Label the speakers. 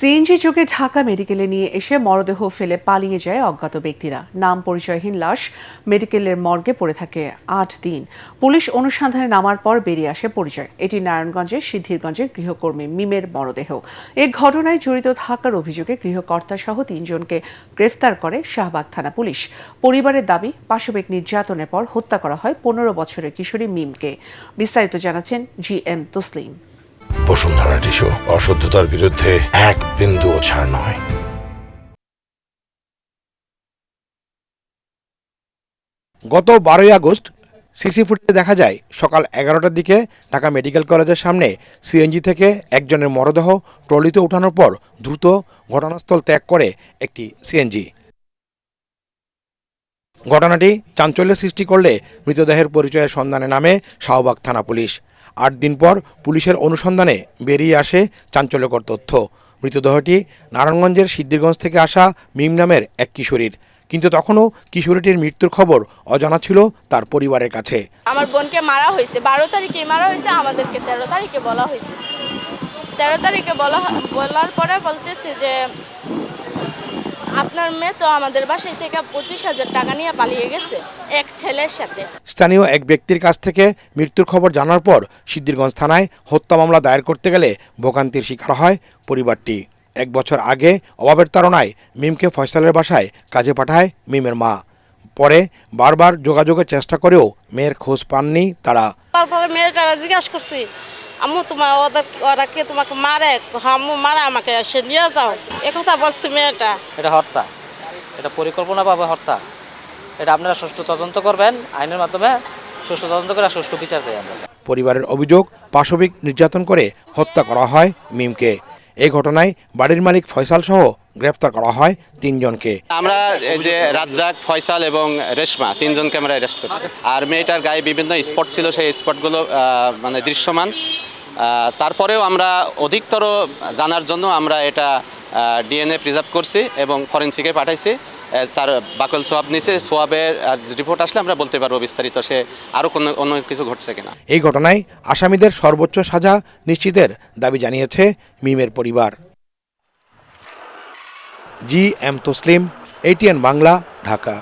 Speaker 1: CNG যোগে ঢাকা মেডিকেলে নিয়ে এসে মরদেহ ফেলে পালিয়ে যায় অজ্ঞাত ব্যক্তিরা। নাম পরিচয়হীন লাশ মেডিকেলের মর্গে পড়ে থাকে ৮ দিন। পুলিশ অনুসন্ধানে নামার পর বেরিয়ে আসে পরিচয়। এটি নারায়ণগঞ্জের সিদ্ধিরগঞ্জের গৃহকর্মী মিমের মরদেহ। এ ঘটনায় জড়িত থাকার অভিযোগে গৃহকর্তা সহ ৩ জনকে গ্রেফতার করে শাহবাগ থানা পুলিশ। পরিবারের দাবি, পাশবিক নির্যাতনের পর হত্যা করা হয় ১৫ বছরের কিশোরী মিমকে। বিস্তারিত জানাচ্ছেন GM তসলিম।
Speaker 2: বসুন্ধরা টিস্যু, অশুদ্ধতার বিরুদ্ধে এক বিন্দুও ছাড় নয়।
Speaker 3: গত ১২ই আগস্ট সিসি ফুটেজে দেখা যায় সকাল ১১টার দিকে ঢাকা মেডিকেল কলেজের সামনে সিএনজি থেকে একজনের মরদেহ ট্রলিতে ওঠানোর পর দ্রুত ঘটনাস্থল ত্যাগ করে একটি সিএনজি। ঘটনাটি চাঞ্চল্য সৃষ্টি করলে মৃতদেহের পরিচয়ের সন্ধানে নামে শাহবাগ থানা পুলিশ। ৮ দিন পর পুলিশের অনুসন্ধানে বেরিয়ে আসে চাঞ্চল্যকর তথ্য। মৃতদেহটি নারায়ণগঞ্জের সিদ্ধিরগঞ্জ থেকে আসা মিম নামের এক কিশোরীর, কিন্তু তখনও কিশোরীটির মৃত্যুর খবর অজানা ছিল তার পরিবারের কাছে।
Speaker 4: আমার বোনকে মারা হয়েছে ১২ তারিখে মারা হয়েছে, আমাদেরকে ১৩ তারিখে বলা হয়েছে। ১৩ তারিখে বলার পরে বলতেছে যে আপনার মেয়ে তো আমাদের বাসায় থেকে ২৫,০০০ টাকা নিয়ে পালিয়ে গেছে এক ছেলের সাথে।
Speaker 3: স্থানীয় এক ব্যক্তির কাছ থেকে মৃত্যুর খবর জানার পর সিদ্ধিরগঞ্জ থানায় হত্যা মামলা দায়ের করতে গেলে ভোগান্তির শিকার হয় পরিবারটি। ১ বছর আগে অভাবের তাড়নায় মিমকে ফয়সালের বাসায় কাজে পাঠায় মিমের মা। পরে বারবার যোগাযোগের চেষ্টা করেও মেয়ের খোঁজ পাননি তারা।
Speaker 5: তারপরে মেয়েটা জিজ্ঞাসা করছি, আম্মু ওরা কে তোমাকে মারে? আম্মু মারে আমাকে, এসে নিয়ে যাও, একথা বলছি মেয়েটা।
Speaker 6: এটা হত্যা, এটা পরিকল্পনাভাবে হত্যা। এটা আপনারা সুষ্ঠু তদন্ত করবেন, আইনের মাধ্যমে সুষ্ঠু তদন্ত করে সুষ্ঠু বিচার চাই আমরা।
Speaker 3: পরিবারের অভিযোগ, পাশবিক নির্যাতন করে হত্যা করা হয় মিমকে। এই ঘটনায় বাড়ির মালিক ফয়সাল সহ গ্রেফতার করা হয় ৩ জনকে।
Speaker 7: আমরা এই যে রাজ্জাক, ফয়সাল এবং রেশমা ৩ জনকে আমরা অ্যারেস্ট করছি। আর মেয়েটার গায়ে বিভিন্ন স্পট ছিল, সেই স্পটগুলো মানে দৃশ্যমান। তারপরেও আমরা অধিকতর জানার জন্য আমরা এটা DNA প্রিজার্ভ করছি এবং ফরেন্সিকে পাঠাইছি। তার বাকল সোয়াব নিছে, সোয়াবের রিপোর্ট আসলে আমরা বলতে পারবো বিস্তারিত সে আরও অন্য কিছু ঘটছে কিনা।
Speaker 3: এই ঘটনায় আসামিদের সর্বোচ্চ সাজা নিশ্চিতের দাবি জানিয়েছে মিমের পরিবার। GM Taslim, ATN Bangla, Dhaka.